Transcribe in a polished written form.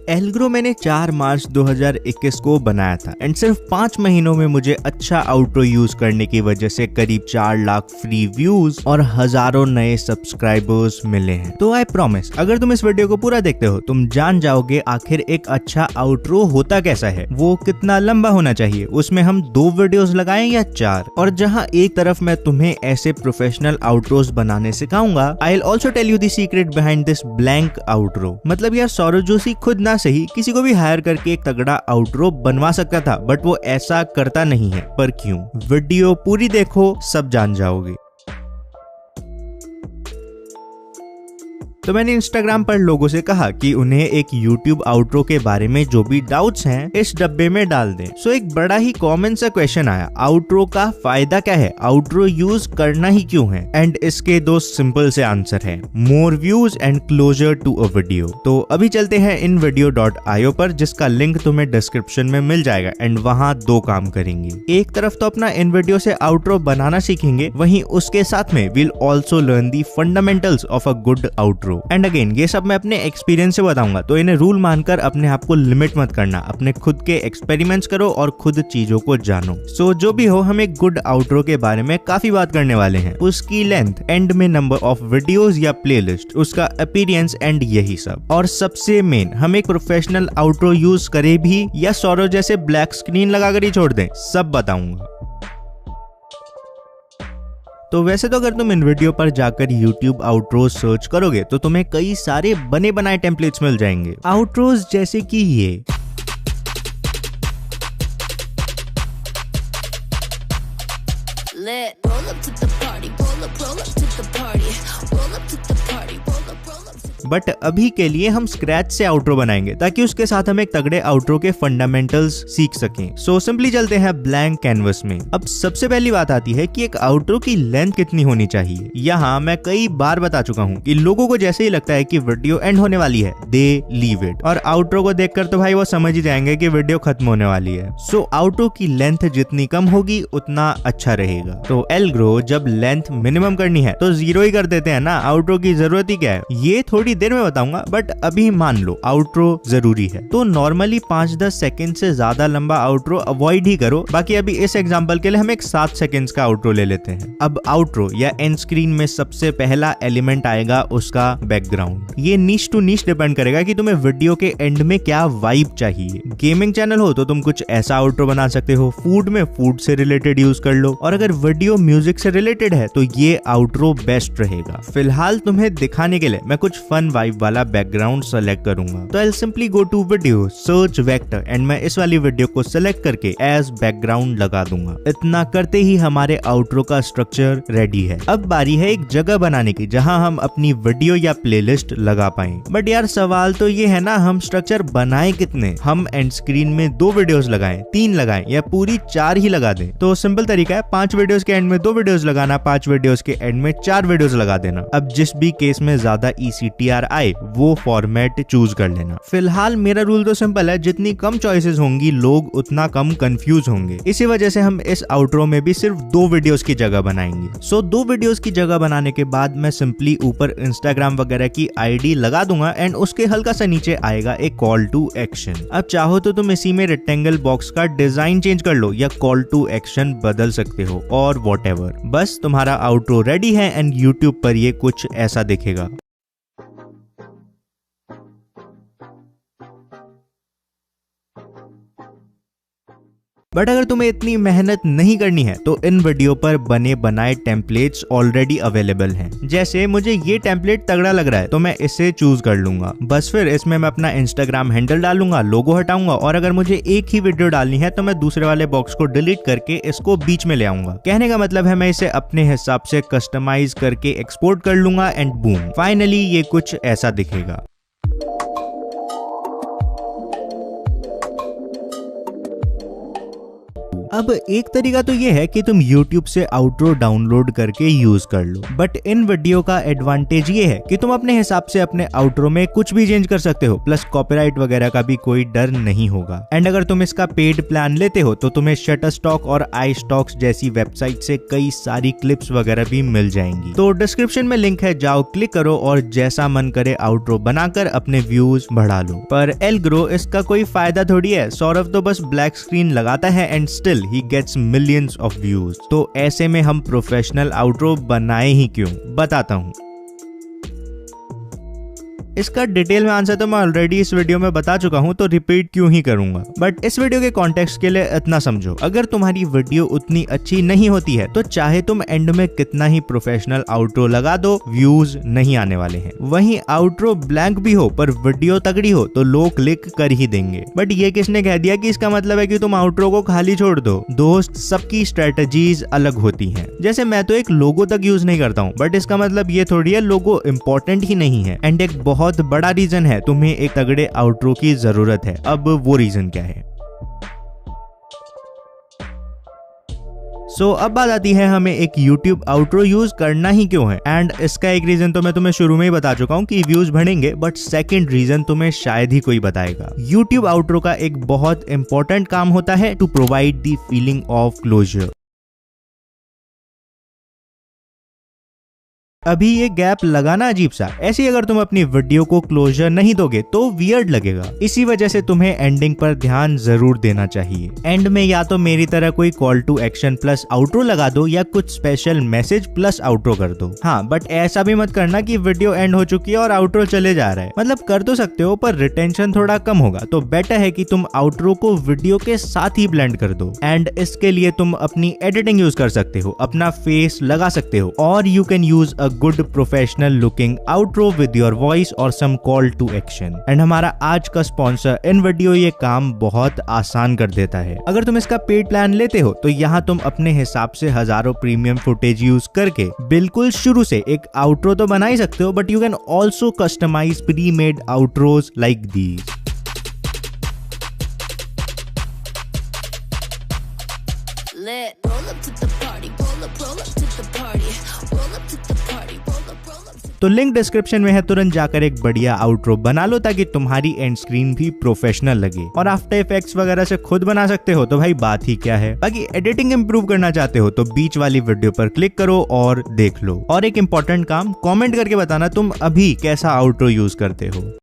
एल्ग्रो मैंने 4 मार्च 2021 को बनाया था एंड सिर्फ 5 महीनों में मुझे अच्छा आउट्रो यूज करने की वजह से करीब 4 लाख फ्री व्यूज और हजारों नए सब्सक्राइबर्स मिले हैं। तो आई प्रॉमिस, अगर तुम इस वीडियो को पूरा देखते हो तुम जान जाओगे आखिर एक अच्छा आउट्रो होता कैसा है, वो कितना लंबा होना चाहिए, उसमें हम 2 वीडियोस लगाएं या 4। और जहां एक तरफ मैं तुम्हें ऐसे प्रोफेशनल आउट्रोस बनाने सिखाऊंगा, I will also tell you the secret behind this blank outro. मतलब यार सौरव जोशी खुद ना सही किसी को भी हायर करके एक तगड़ा आउट्रो बनवा सकता था, बट वो ऐसा करता नहीं है। पर क्यों? वीडियो पूरी देखो, सब जान जाओगे। तो मैंने इंस्टाग्राम पर लोगों से कहा कि उन्हें एक YouTube आउट्रो के बारे में जो भी डाउट्स हैं इस डब्बे में डाल दें। सो एक बड़ा ही कॉमन सा क्वेश्चन आया, आउट्रो का फायदा क्या है, आउट्रो यूज करना ही क्यों है? एंड इसके 2 सिंपल से आंसर हैं, more views and closure to a video. तो अभी चलते हैं invideo.io पर, जिसका लिंक तुम्हें डिस्क्रिप्शन में मिल जाएगा एंड वहाँ 2 काम करेंगे। एक तरफ तो अपना InVideo से आउट्रो बनाना सीखेंगे, वहीं उसके साथ में will also learn the fundamentals of a good outro. And again ये सब मैं अपने एक्सपीरियंस से बताऊंगा, तो इन्हें रूल मानकर अपने आप को लिमिट मत करना, अपने खुद के एक्सपेरिमेंट्स करो और खुद चीजों को जानो। सो जो भी हो, हम एक गुड आउट्रो के बारे में काफी बात करने वाले हैं, उसकी लेंथ, एंड में नंबर ऑफ वीडियोस या प्लेलिस्ट, उसका अपीयरेंस एंड यही सब। और सबसे मेन, हम एक प्रोफेशनल आउट्रो यूज करें भी या सौरव जैसे ब्लैक स्क्रीन लगाकर ही छोड़ दें, सब बताऊंगा। तो वैसे तो अगर तुम InVideo पर जाकर YouTube आउट्रोज सर्च करोगे तो तुम्हें कई सारे बने बनाए टेम्पलेट्स मिल जाएंगे, आउट्रोज जैसे कि ये। बट अभी के लिए हम स्क्रैच से आउट्रो बनाएंगे ताकि उसके साथ हम एक तगड़े आउट्रो के फंडामेंटल्स सीख सकें। सो सिंपली चलते हैं ब्लैंक कैनवस में। अब सबसे पहली बात आती है कि एक आउट्रो की लेंथ कितनी होनी चाहिए। यहाँ मैं कई बार बता चुका हूँ कि लोगों को जैसे ही लगता है कि वीडियो एंड होने वाली है, दे लीव इट, और आउट्रो को देखकर तो भाई वो समझ ही जाएंगे कि वीडियो खत्म होने वाली है। सो आउट्रो की लेंथ जितनी कम होगी उतना अच्छा रहेगा। तो एल्ग्रो जब लेंथ मिनिमम करनी है तो 0 ही कर देते हैं ना, आउट्रो की जरूरत ही क्या है, ये थोड़ी देर में बताऊंगा, बट अभी मान लो आउट्रो जरूरी है तो नॉर्मली 5-10 सेकंड से ज्यादा लंबा आउट्रो अवॉइड ही करो। बाकी अभी इस एग्जांपल के लिए हम एक 7 सेकंड्स का आउट्रो ले लेते हैं। अब आउट्रो या एंड स्क्रीन में सबसे पहला एलिमेंट आएगा उसका बैकग्राउंड। ये नीश टू नीश डिपेंड करेगा कि तुम्हें वीडियो के एंड में क्या वाइब चाहिए। गेमिंग चैनल हो तो तुम कुछ ऐसा आउट्रो बना सकते हो, फूड में फूड से रिलेटेड यूज कर लो, और अगर वीडियो म्यूजिक से रिलेटेड है तो ये आउट्रो बेस्ट रहेगा। फिलहाल तुम्हें दिखाने के लिए मैं कुछ फन वाइब वाला बैकग्राउंड सेलेक्ट करूंगा। तो I simply go to video, search vector and मैं इस वाली वीडियो को सिलेक्ट करके एज बैकग्राउंड लगा दूंगा। इतना करते ही हमारे आउट्रो का स्ट्रक्चर रेडी है। अब बारी है एक जगह बनाने की जहां हम अपनी वीडियो या प्लेलिस्ट लगा पाएं। बट यार सवाल तो ये है ना, हम स्ट्रक्चर बनाए कितने? हम एंड स्क्रीन में 2 वीडियोस लगाएं, 3 लगाएं या पूरी 4 ही लगा दें? तो सिंपल तरीका है, 5 वीडियोस के एंड में 2 वीडियोस लगाना, 5 वीडियोस के एंड में 4 वीडियोस लगा देना। अब जिस भी केस में ज्यादा ECTR आए वो फॉर्मेट चूज कर लेना। फिलहाल मेरा रूल तो सिंपल है, जितनी कम चॉइसेस होंगी लोग उतना कम कंफ्यूज होंगे। इसी वजह से हम इस आउट्रो में भी सिर्फ 2 वीडियोस की जगह बनाएंगे। सो 2 वीडियोस की जगह बनाने के बाद मैं सिंपली ऊपर इंस्टाग्राम वगैरह की ID लगा दूंगा एंड उसके हल्का सा नीचे आएगा एक कॉल टू एक्शन। अब चाहो तो तुम इसी में रेक्टेंगल बॉक्स का डिजाइन चेंज कर लो या कॉल टू एक्शन बदल सकते हो और व्हाटएवर। बस तुम्हारा आउट्रो रेडी है एंड यूट्यूब पर ये कुछ ऐसा दिखेगा। बट अगर तुम्हें इतनी मेहनत नहीं करनी है तो InVideo पर बने बनाए टेम्पलेट्स ऑलरेडी अवेलेबल हैं। जैसे मुझे ये टेम्पलेट तगड़ा लग रहा है तो मैं इसे चूज कर लूंगा। बस फिर इसमें मैं अपना इंस्टाग्राम हैंडल डालूंगा, लोगो हटाऊंगा, और अगर मुझे एक ही वीडियो डालनी है तो मैं दूसरे वाले बॉक्स को डिलीट करके इसको बीच में ले आऊंगा। कहने का मतलब है मैं इसे अपने हिसाब से कस्टमाइज करके एक्सपोर्ट कर लूंगा एंड बूम, फाइनली ये कुछ ऐसा दिखेगा। अब एक तरीका तो ये है कि तुम YouTube से आउट्रो डाउनलोड करके यूज कर लो, बट इन वीडियो का एडवांटेज ये है कि तुम अपने हिसाब से अपने आउट्रो में कुछ भी चेंज कर सकते हो, प्लस कॉपीराइट वगैरह का भी कोई डर नहीं होगा। एंड अगर तुम इसका पेड प्लान लेते हो तो तुम्हें शटरस्टॉक और iStocks जैसी वेबसाइट से कई सारी क्लिप्स वगैरह भी मिल जाएंगी। तो डिस्क्रिप्शन में लिंक है, जाओ क्लिक करो और जैसा मन करे आउट्रो बनाकर अपने व्यूज बढ़ा लो। पर एल ग्रो इसका कोई फायदा थोड़ी है, सौरभ तो बस ब्लैक स्क्रीन लगाता है and still he gets millions of views. तो ऐसे में हम प्रोफेशनल आउट्रो बनाए ही क्यों, बताता हूँ। इसका डिटेल में आंसर तो मैं ऑलरेडी इस वीडियो में बता चुका हूं, तो रिपीट क्यों ही करूंगा। बट इस वीडियो के कॉन्टेक्स्ट के लिए इतना समझो, अगर तुम्हारी वीडियो उतनी अच्छी नहीं होती है तो चाहे तुम एंड में कितना ही प्रोफेशनल आउट्रो लगा दो, व्यूज नहीं आने वाले हैं। वहीं आउट्रो ब्लैंक भी हो पर वीडियो तगड़ी हो तो लोग क्लिक कर ही देंगे। बट ये किसने कह दिया कि इसका मतलब है कि तुम आउट्रो को खाली छोड़ दो। दोस्त, सबकी स्ट्रेटजीज अलग होती हैं। जैसे मैं तो एक लोगो तक यूज नहीं करता हूँ, बट इसका मतलब ये थोड़ी है लोगो इंपॉर्टेंट ही नहीं है। एंड एक बहुत बड़ा रीजन है तुम्हें एक तगड़े आउट्रो की जरूरत है। अब वो रीजन क्या है? अब बात आती है हमें एक YouTube आउट्रो यूज करना ही क्यों है। एंड इसका एक रीजन तो मैं तुम्हें शुरू में ही बता चुका हूँ कि व्यूज बढ़ेंगे, बट सेकंड रीजन तुम्हें शायद ही कोई बताएगा। YouTube आउट्रो का एक बहुत इंपॉर्टेंट काम होता है to provide the feeling of closure. अभी ये गैप लगाना अजीब सा, ऐसी अगर तुम अपनी वीडियो को क्लोजर नहीं दोगे तो वियर्ड लगेगा। इसी वजह से तुम्हें एंडिंग पर ध्यान जरूर देना चाहिए। एंड में या तो मेरी तरह कोई call to action plus outro लगा दो या कुछ स्पेशल मैसेज प्लस आउट्रो कर दो। हाँ, बट ऐसा भी मत करना कि वीडियो एंड हो चुकी है और आउट्रो चले जा रहा है। मतलब कर तो सकते हो पर रिटेंशन थोड़ा कम होगा। तो बेटर है कि तुम आउट्रो को वीडियो के साथ ही ब्लेंड कर दो। एंड इसके लिए तुम अपनी एडिटिंग यूज कर सकते हो, अपना फेस लगा सकते हो, और you can use a good professional looking outro with your voice और सम कॉल टू एक्शन। एंड हमारा आज का स्पॉन्सर InVideo ये काम बहुत आसान कर देता है। अगर तुम इसका पेड प्लान लेते हो तो यहाँ तुम अपने हिसाब से हजारों प्रीमियम फुटेज यूज करके बिल्कुल शुरू से एक आउट्रो तो बना ही सकते हो, but you can also customize premade outros like these. तो लिंक डिस्क्रिप्शन में है, तुरंत जाकर एक बढ़िया आउट्रो बना लो ताकि तुम्हारी एंड स्क्रीन भी प्रोफेशनल लगे। और आफ्टर इफेक्ट्स वगैरह से खुद बना सकते हो तो भाई बात ही क्या है। बाकी एडिटिंग इंप्रूव करना चाहते हो तो बीच वाली वीडियो पर क्लिक करो और देख लो। और एक इंपॉर्टेंट काम, कमेंट करके बताना तुम अभी कैसा आउट्रो यूज करते हो।